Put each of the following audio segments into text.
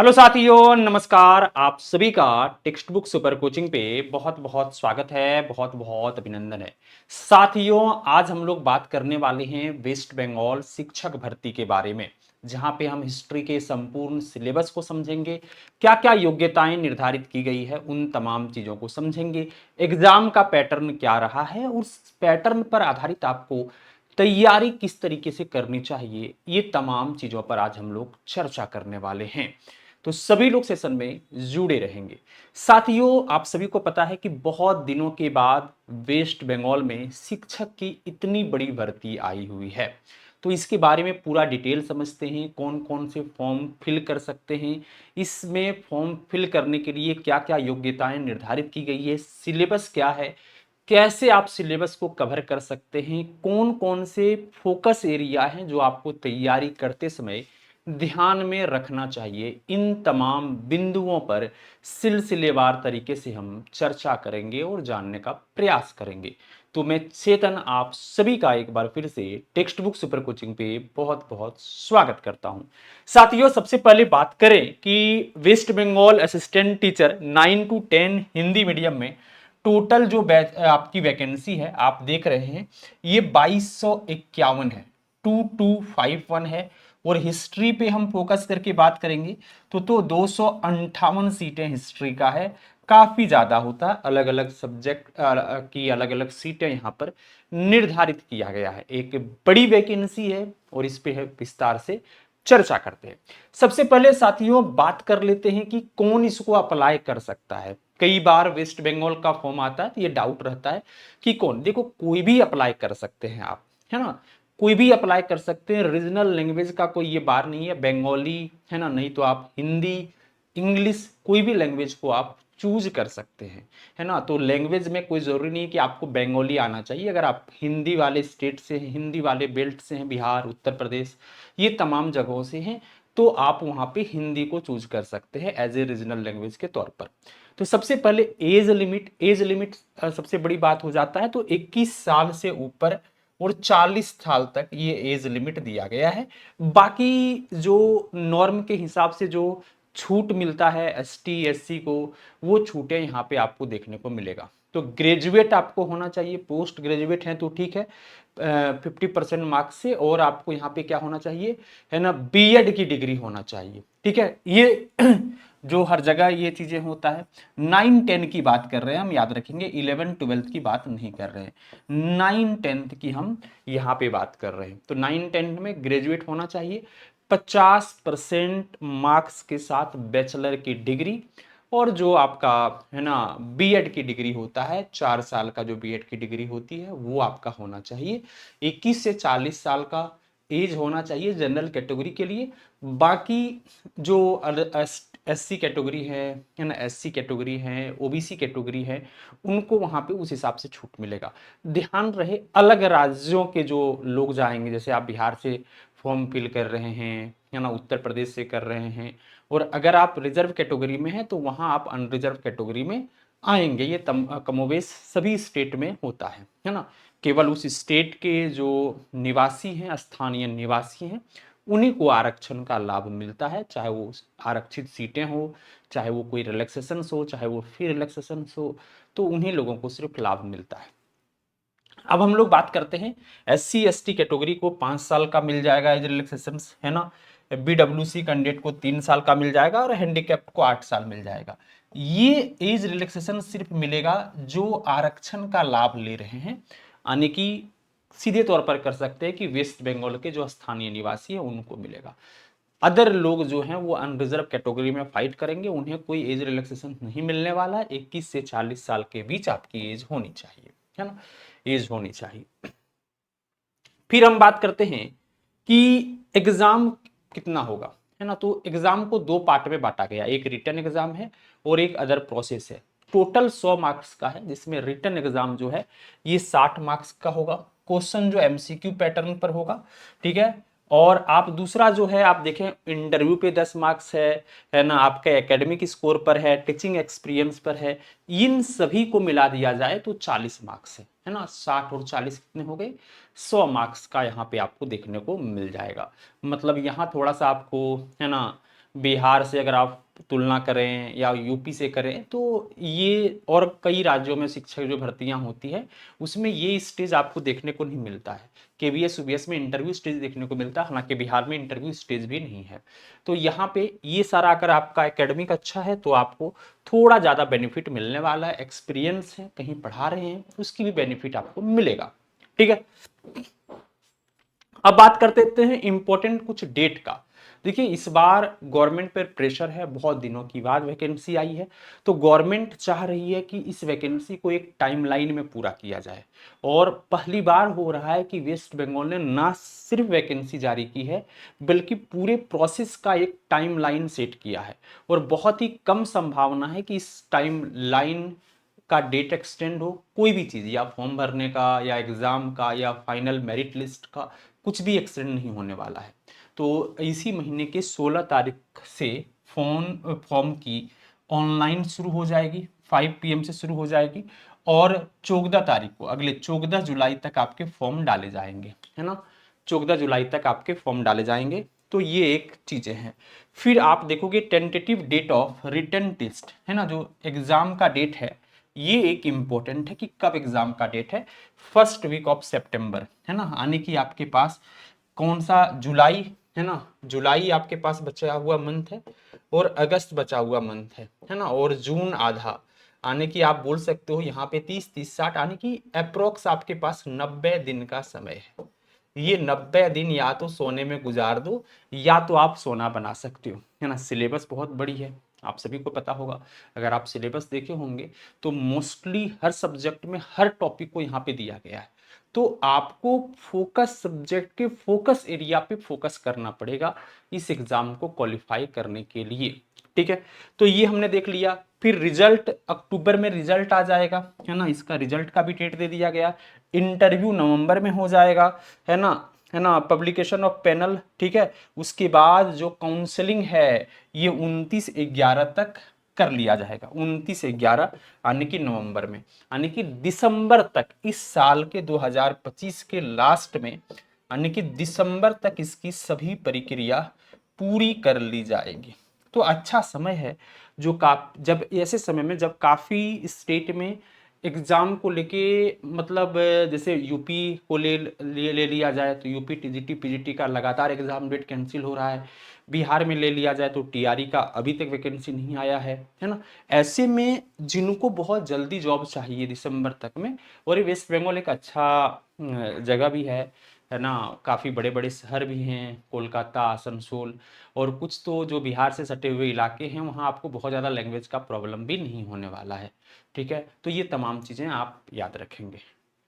Hello साथियों, नमस्कार। आप सभी का टेक्स्ट बुक सुपर कोचिंग पे बहुत बहुत स्वागत है, बहुत बहुत अभिनंदन है। साथियों, आज हम लोग बात करने वाले हैं वेस्ट बंगाल शिक्षक भर्ती के बारे में, जहां पे हम हिस्ट्री के संपूर्ण सिलेबस को समझेंगे, क्या क्या योग्यताएं निर्धारित की गई है उन तमाम चीजों को समझेंगे, एग्जाम का पैटर्न क्या रहा है, उस पैटर्न पर आधारित आपको तैयारी किस तरीके से करनी चाहिए, ये तमाम चीजों पर आज हम लोग चर्चा करने वाले हैं। तो सभी लोग सेशन में जुड़े रहेंगे। साथियों, आप सभी को पता है कि बहुत दिनों के बाद वेस्ट बंगाल में शिक्षक की इतनी बड़ी भर्ती आई हुई है। तो इसके बारे में पूरा डिटेल समझते हैं, कौन कौन से फॉर्म फिल कर सकते हैं, इसमें फॉर्म फिल करने के लिए क्या क्या योग्यताएं निर्धारित की गई है, सिलेबस क्या है, कैसे आप सिलेबस को कवर कर सकते हैं, कौन कौन से फोकस एरिया हैं जो आपको तैयारी करते समय ध्यान में रखना चाहिए, इन तमाम बिंदुओं पर सिलसिलेवार तरीके से हम चर्चा करेंगे और जानने का प्रयास करेंगे। तो मैं चेतन आप सभी का एक बार फिर से टेक्स्ट बुक सुपर कोचिंग पे बहुत बहुत स्वागत करता हूं। साथियों, सबसे पहले बात करें कि West Bengal assistant teacher 9 to 10 Hindi medium में टोटल जो आपकी वैकेंसी है आप देख रहे हैं, ये 2251 है, 2251 है। और हिस्ट्री पे हम फोकस करके बात करेंगे तो 258 सीटें हिस्ट्री का है। काफी ज्यादा होता है, अलग अलग सब्जेक्ट की अलग अलग सीटें यहाँ पर निर्धारित किया गया है। एक बड़ी वैकेंसी है और इस पे विस्तार से चर्चा करते हैं। सबसे पहले साथियों बात कर लेते हैं कि कौन इसको अप्लाई कर सकता है। कई बार वेस्ट बंगाल का फॉर्म आता है तो ये डाउट रहता है कि कौन, देखो कोई भी अप्लाई कर सकते हैं आप, है ना, कोई भी अप्लाई कर सकते हैं। रीजनल लैंग्वेज का कोई ये बार नहीं है, बंगाली है ना, नहीं तो आप हिंदी, इंग्लिश, कोई भी लैंग्वेज को आप चूज कर सकते हैं, है ना। तो लैंग्वेज में कोई जरूरी नहीं है कि आपको बंगाली आना चाहिए। अगर आप हिंदी वाले स्टेट से हैं, हिंदी वाले बेल्ट से हैं, बिहार, उत्तर प्रदेश, ये तमाम जगहों से हैं, तो आप वहां पे हिंदी को चूज कर सकते हैं एज ए रीजनल लैंग्वेज के तौर पर। तो सबसे पहले एज लिमिट सबसे बड़ी बात हो जाता है। तो 21 साल से ऊपर और 40 साल तक ये एज लिमिट दिया गया है। बाकी जो नॉर्म के हिसाब से जो छूट मिलता है एसटी एससी को, वो छूटें यहाँ पे आपको देखने को मिलेगा। तो ग्रेजुएट आपको होना चाहिए, पोस्ट ग्रेजुएट हैं तो ठीक है, 50% मार्क्स से, और आपको यहाँ पे क्या होना चाहिए, है ना, बीएड की डिग्री होना चाहिए। ठीक है, ये जो हर जगह ये चीजें होता है। 9-10 की बात कर रहे हैं हम, याद रखेंगे, 11-12 की बात नहीं कर रहे हैं, 9-10 की हम यहाँ पे बात कर रहे हैं। तो 9-10 में ग्रेजुएट होना चाहिए, 50% मार्क्स के साथ बैचलर की डिग्री, और जो आपका, है ना, बीएड की डिग्री होता है, 4 साल का जो बीएड की डिग्री होती है वो आपका होना चाहिए। 21 से 40 साल का एज होना चाहिए जनरल कैटेगरी के लिए। बाकी जो एससी कैटेगरी है ना, एससी कैटेगरी है, ओबीसी कैटेगरी है, उनको वहां पे उस हिसाब से छूट मिलेगा। ध्यान रहे, अलग राज्यों के जो लोग जाएंगे, जैसे आप बिहार से फॉर्म फिल कर रहे हैं, है ना, उत्तर प्रदेश से कर रहे हैं, और अगर आप रिजर्व कैटेगरी में हैं तो वहां आप अनरिजर्व कैटेगरी में आएंगे। ये कमोवेश सभी स्टेट में होता है ना। केवल उस स्टेट के जो निवासी हैं, स्थानीय निवासी हैं, उन्हीं को आरक्षण का लाभ मिलता है, चाहे वो आरक्षित सीटें हो, चाहे वो कोई रिलैक्सेशन हो, चाहे वो फ्री रिलैक्सेशन हो, तो उन्हीं लोगों को सिर्फ लाभ मिलता है। अब हम लोग बात करते हैं एससी एसटी कैटेगरी को 5 साल का मिल जाएगा एज रिलैक्सेशन, है ना। बीडब्ल्यूसी कैंडिडेट को 3 साल का मिल जाएगा और हैंडीकैप्ड को 8 साल मिल जाएगा। ये एज रिलैक्सेशन सिर्फ मिलेगा जो आरक्षण का लाभ ले रहे हैं, यानी कि सीधे तौर पर कर सकते हैं कि वेस्ट बंगाल के जो स्थानीय निवासी है उनको मिलेगा। अदर लोग जो हैं वो अनरिजर्व कैटेगरी में फाइट करेंगे, उन्हें कोई एज रिलैक्सेशन नहीं मिलने वाला। 21 से 40 साल के बीच आपकी एज होनी चाहिए, है ना, एज होनी चाहिए। फिर हम बात करते हैं कि एग्जाम कितना होगा, है ना। तो एग्जाम को दो पार्ट में बांटा गया, एक रिटन एग्जाम है और एक अदर प्रोसेस है। टोटल 100 मार्क्स का है, जिसमें रिटन एग्जाम जो है ये 60 मार्क्स का होगा। क्वेश्चन जो एमसीक्यू पैटर्न पर होगा, ठीक है। और आप दूसरा जो है आप देखें, इंटरव्यू पे 10 मार्क्स है ना, आपके एकेडमिक स्कोर पर है, टीचिंग एक्सपीरियंस पर है, इन सभी को मिला दिया जाए तो 40 मार्क्स है ना। 60 और 40 कितने हो गए, 100 मार्क्स का यहाँ पे आपको देखने को मिल जाएगा। मतलब यहाँ थोड़ा सा आपको, है ना, बिहार से अगर आप तुलना करें या यूपी से करें तो ये और कई राज्यों में शिक्षक जो भर्तियां होती है उसमें ये स्टेज आपको देखने को नहीं मिलता है। केवीएस यूबीएस में इंटरव्यू स्टेज देखने को मिलता है, हालांकि बिहार में इंटरव्यू स्टेज भी नहीं है। तो यहाँ पे ये सारा अगर आपका एकेडमिक अच्छा है तो आपको थोड़ा ज़्यादा बेनिफिट मिलने वाला है। एक्सपीरियंस है, कहीं पढ़ा रहे हैं, उसकी भी बेनिफिट आपको मिलेगा। ठीक है, अब बात करते हैं इंपॉर्टेंट कुछ डेट का। देखिए इस बार गवर्नमेंट पर प्रेशर है, बहुत दिनों की बाद वैकेंसी आई है, तो गवर्नमेंट चाह रही है कि इस वैकेंसी को एक टाइमलाइन में पूरा किया जाए। और पहली बार हो रहा है कि वेस्ट बंगाल ने ना सिर्फ वैकेंसी जारी की है बल्कि पूरे प्रोसेस का एक टाइमलाइन सेट किया है। और बहुत ही कम संभावना है कि इस टाइमलाइन का डेट एक्सटेंड हो। कोई भी चीज़, या फॉर्म भरने का या एग्ज़ाम का या फाइनल मेरिट लिस्ट का, कुछ भी एक्सटेंड नहीं होने वाला है। तो इसी महीने के 16 तारीख से फॉर्म की ऑनलाइन शुरू हो जाएगी, 5 PM से शुरू हो जाएगी। और 14 तारीख को, अगले 14 जुलाई तक आपके फॉर्म डाले जाएंगे, है ना। 14 जुलाई तक आपके फॉर्म डाले जाएंगे। तो ये एक चीज़ें हैं। फिर आप देखोगे tentative date of written test, है ना, जो एग्ज़ाम का डेट है, ये एक इम्पोर्टेंट है कि कब एग्ज़ाम का डेट है। फर्स्ट वीक ऑफ सितंबर, है ना, आने की आपके पास कौन सा, जुलाई, है ना, जुलाई आपके पास बचा हुआ मंथ है, और अगस्त बचा हुआ मंथ है ना, और जून आधा, आने की आप बोल सकते हो यहाँ पे 30, 30, 60, आने की अप्रोक्स आपके पास 90 दिन का समय है। ये 90 दिन या तो सोने में गुजार दो या तो आप सोना बना सकते हो, है ना। सिलेबस बहुत बड़ी है, आप सभी को पता होगा। अगर आप सिलेबस देखे होंगे तो मोस्टली हर सब्जेक्ट में हर टॉपिक को यहाँ पे दिया गया है। तो आपको फोकस सब्जेक्ट के फोकस एरिया पे फोकस करना पड़ेगा इस एग्जाम को क्वालिफाई करने के लिए। ठीक है, तो ये हमने देख लिया। फिर रिजल्ट अक्टूबर में रिजल्ट आ जाएगा, है ना, इसका रिजल्ट का भी डेट दे दिया गया। इंटरव्यू नवंबर में हो जाएगा, है ना, है ना, पब्लिकेशन ऑफ पैनल, ठीक है। उसके बाद जो काउंसलिंग है ये 29/11 तक कर लिया जाएगा, 29/11 यानी कि नवंबर में, यानी कि दिसंबर तक, इस साल के 2025 के लास्ट में, यानी कि दिसंबर तक इसकी सभी प्रक्रिया पूरी कर ली जाएगी। तो अच्छा समय है, जो जब ऐसे समय में जब काफ़ी स्टेट में एग्ज़ाम को लेके, मतलब जैसे यूपी को ले लिया जाए तो यूपी टीजीटी पीजीटी का लगातार एग्ज़ाम डेट कैंसिल हो रहा है। बिहार में ले लिया जाए तो टीआरई का अभी तक वैकेंसी नहीं आया है ना। ऐसे में जिनको बहुत जल्दी जॉब चाहिए दिसंबर तक में, और ये वेस्ट बंगाल एक अच्छा जगह भी है ना, काफ़ी बड़े बड़े शहर भी हैं, कोलकाता, आसनसोल, और कुछ तो जो बिहार से सटे हुए इलाके हैं वहाँ आपको बहुत ज़्यादा लैंग्वेज का प्रॉब्लम भी नहीं होने वाला है। ठीक है, तो ये तमाम चीज़ें आप याद रखेंगे।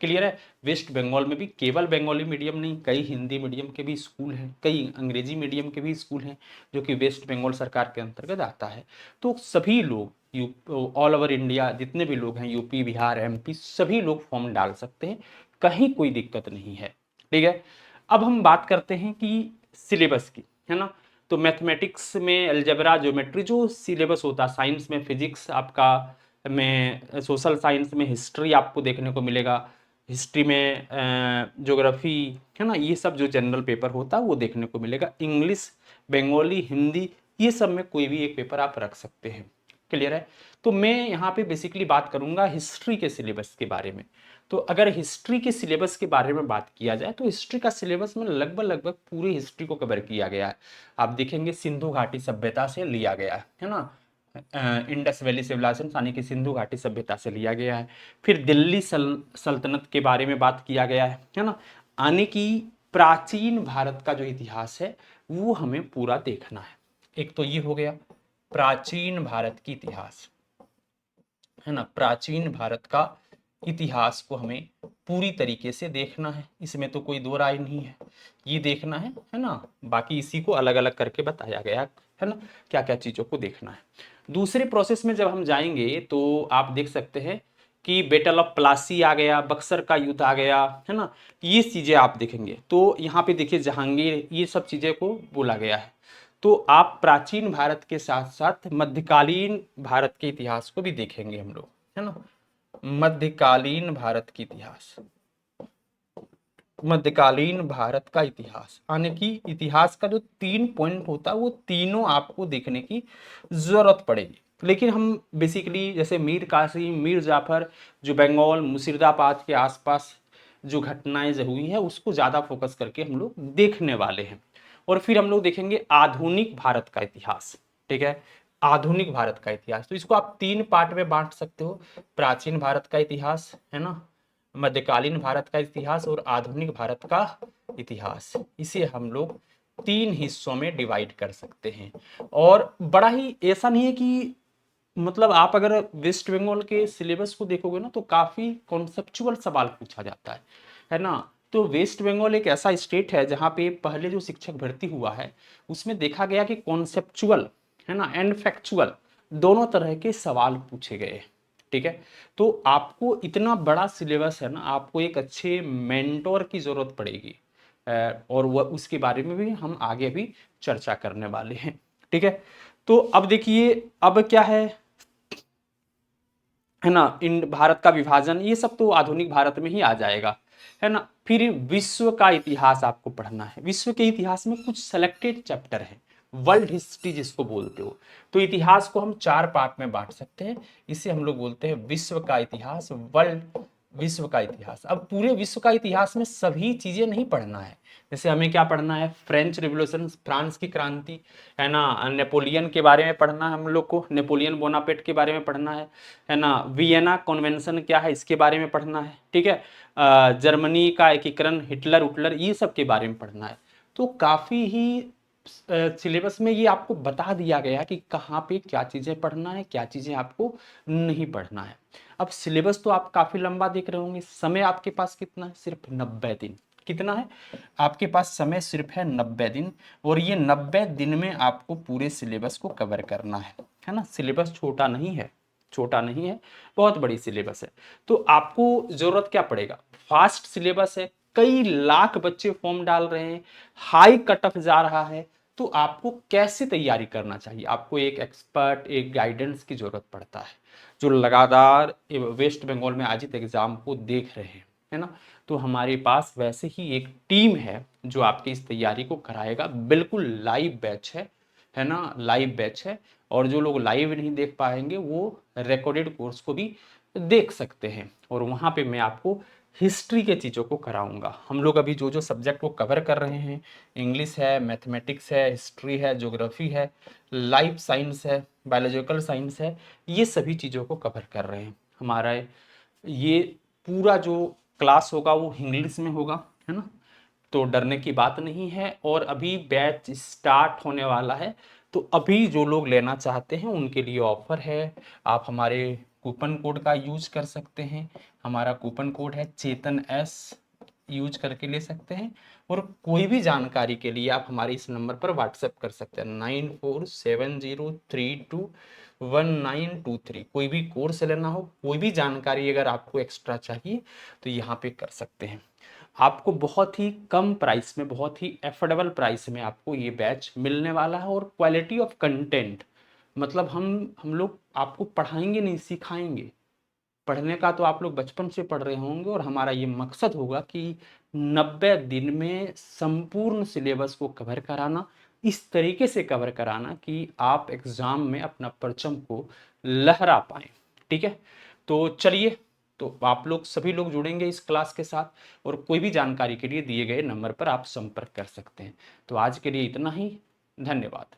क्लियर है। वेस्ट बंगाल में भी केवल बंगाली मीडियम नहीं, कई हिंदी मीडियम के भी स्कूल हैं, कई अंग्रेजी मीडियम के भी स्कूल हैं, जो कि वेस्ट बंगाल सरकार के अंतर्गत आता है। तो सभी लोग ऑल ओवर इंडिया जितने भी लोग हैं, यूपी बिहार एमपी, सभी लोग फॉर्म डाल सकते हैं, कहीं कोई दिक्कत नहीं है। ठीक है, अब हम बात करते हैं कि सिलेबस की, है ना। तो मैथमेटिक्स में अलजेब्रा ज्योमेट्री जो सिलेबस होता है, साइंस में फिजिक्स आपका, में सोशल साइंस में हिस्ट्री आपको देखने को मिलेगा, हिस्ट्री में ज्योग्राफी, है ना, ये सब जो जनरल पेपर होता है वो देखने को मिलेगा। इंग्लिश, बंगाली, हिंदी, ये सब में कोई भी एक पेपर आप रख सकते हैं। क्लियर है। तो मैं यहाँ पे बेसिकली बात करूँगा हिस्ट्री के सिलेबस के बारे में। तो अगर हिस्ट्री के सिलेबस के बारे में बात किया जाए तो हिस्ट्री का सिलेबस में लगभग लगभग पूरी हिस्ट्री को कवर किया गया है। आप देखेंगे सिंधु घाटी सभ्यता से लिया गया है ना, इंडस वैली सिविलाइजेशन यानी कि सिंधु घाटी सभ्यता से लिया गया है। फिर दिल्ली सल्तनत के बारे में बात किया गया है ना, यानी कि प्राचीन भारत का जो इतिहास है वो हमें पूरा देखना है। एक तो ये हो गया प्राचीन भारत की इतिहास, है ना, प्राचीन भारत का इतिहास को हमें पूरी तरीके से देखना है, इसमें तो कोई दो राय नहीं है, ये देखना है ना। बाकी इसी को अलग अलग करके बताया गया है ना, क्या क्या चीज़ों को देखना है। दूसरे प्रोसेस में जब हम जाएंगे तो आप देख सकते हैं कि बैटल ऑफ प्लासी आ गया, बक्सर का युद्ध आ गया, है ना, ये चीज़ें आप देखेंगे। तो यहाँ पे देखिए जहांगीर, ये सब चीज़ें को बोला गया है। तो आप प्राचीन भारत के साथ साथ मध्यकालीन भारत के इतिहास को भी देखेंगे हम लोग, है ना, मध्यकालीन भारत की इतिहास। मध्यकालीन भारत का इतिहास, यानी कि इतिहास का जो 3 पॉइंट होता है वो तीनों आपको देखने की जरूरत पड़ेगी। लेकिन हम बेसिकली जैसे मीर कासिम, मीर जाफर, जो बंगाल मुर्शिदाबाद के आसपास जो घटनाएं जो हुई है उसको ज़्यादा फोकस करके हम लोग देखने वाले हैं। और फिर हम लोग देखेंगे आधुनिक भारत का इतिहास। ठीक है, आधुनिक भारत का इतिहास, तो इसको आप 3 पार्ट में बांट सकते हो। प्राचीन भारत का इतिहास है ना, मध्यकालीन भारत का इतिहास और आधुनिक भारत का इतिहास, इसे हम लोग 3 हिस्सों में डिवाइड कर सकते हैं। और बड़ा ही ऐसा नहीं है कि मतलब आप अगर वेस्ट बंगाल के सिलेबस को देखोगे ना तो काफी कॉन्सेप्चुअल सवाल पूछा जाता है ना। तो वेस्ट बंगाल एक ऐसा स्टेट है जहाँ पे पहले जो शिक्षक भर्ती हुआ है उसमें देखा गया कि कॉन्सेप्चुअल है ना एंड फैक्चुअल दोनों तरह के सवाल पूछे गए। ठीक है, तो आपको इतना बड़ा सिलेबस है ना, आपको एक अच्छे मेंटोर की जरूरत पड़ेगी। और वह उसके बारे में भी हम आगे भी चर्चा करने वाले हैं। ठीक है, तो अब देखिए अब क्या है ना, इन भारत का विभाजन ये सब तो आधुनिक भारत में ही आ जाएगा, है ना। फिर विश्व का इतिहास आपको पढ़ना है। विश्व के इतिहास में कुछ सेलेक्टेड चैप्टर है, वर्ल्ड हिस्ट्री जिसको बोलते हो। तो इतिहास को हम 4 पार्ट में बांट सकते हैं। इसे हम लोग बोलते हैं विश्व का इतिहास, वर्ल्ड विश्व का इतिहास। अब पूरे विश्व का इतिहास में सभी चीजें नहीं पढ़ना है। जैसे हमें क्या पढ़ना है, फ्रेंच रिवॉल्यूशन, फ्रांस की क्रांति, है ना, नेपोलियन के बारे में पढ़ना है हम लोग को, नेपोलियन बोनापेट के बारे में पढ़ना है ना, वियना कन्वेंशन क्या है इसके बारे में पढ़ना है। ठीक है, जर्मनी का एकीकरण, हिटलर उटलर, ये सब के बारे में पढ़ना है। तो काफी ही सिलेबस में ये आपको बता दिया गया कि कहाँ पे क्या चीजें पढ़ना है, क्या चीजें आपको नहीं पढ़ना है। अब सिलेबस तो आप काफी लंबा देख रहे होंगे, समय आपके पास कितना है, सिर्फ 90 दिन। कितना है आपके पास समय, सिर्फ है 90 दिन। और ये 90 दिन में आपको पूरे सिलेबस को कवर करना है ना। सिलेबस छोटा नहीं है, छोटा नहीं है, बहुत बड़ी सिलेबस है। तो आपको जरूरत क्या पड़ेगा, फास्ट सिलेबस है, कई लाख बच्चे फॉर्म डाल रहे हैं, हाई कट ऑफ जा रहा है। तो आपको कैसे तैयारी करना चाहिए, आपको एक एक्सपर्ट, एक गाइडेंस की जरूरत पड़ता है जो लगातार वेस्ट बंगाल में आयोजित एग्जाम को देख रहे हैं, है ना। तो हमारे पास वैसे ही एक टीम है जो आपकी इस तैयारी को कराएगा। बिल्कुल लाइव बैच है ना, लाइव बैच है। और जो लोग लाइव नहीं देख पाएंगे वो रिकॉर्डेड कोर्स को भी देख सकते हैं। और वहाँ पे मैं आपको हिस्ट्री के चीज़ों को कराऊंगा। हम लोग अभी जो जो सब्जेक्ट को कवर कर रहे हैं, इंग्लिश है, मैथमेटिक्स है, हिस्ट्री है, ज्योग्राफी है, लाइफ साइंस है, बायोलॉजिकल साइंस है, ये सभी चीज़ों को कवर कर रहे हैं। हमारा ये पूरा जो क्लास होगा वो इंग्लिश में होगा, है ना। तो डरने की बात नहीं है। और अभी बैच स्टार्ट होने वाला है, तो अभी जो लोग लेना चाहते हैं उनके लिए ऑफर है। आप हमारे कूपन कोड का यूज कर सकते हैं। हमारा कूपन कोड है चेतन एस, यूज करके ले सकते हैं। और कोई भी जानकारी के लिए आप हमारे इस नंबर पर व्हाट्सएप कर सकते हैं, 9470321923। कोई भी कोर्स लेना हो, कोई भी जानकारी अगर आपको एक्स्ट्रा चाहिए तो यहाँ पे कर सकते हैं। आपको बहुत ही कम प्राइस में, बहुत ही एफोर्डेबल प्राइस में आपको ये बैच मिलने वाला है। और क्वालिटी ऑफ कंटेंट, मतलब हम लोग आपको पढ़ाएंगे नहीं, सिखाएंगे। पढ़ने का तो आप लोग बचपन से पढ़ रहे होंगे, और हमारा ये मकसद होगा कि 90 दिन में संपूर्ण सिलेबस को कवर कराना, इस तरीके से कवर कराना कि आप एग्जाम में अपना परचम को लहरा पाए। ठीक है, तो चलिए, तो आप लोग सभी लोग जुड़ेंगे इस क्लास के साथ। और कोई भी जानकारी के लिए दिए गए नंबर पर आप संपर्क कर सकते हैं। तो आज के लिए इतना ही, धन्यवाद।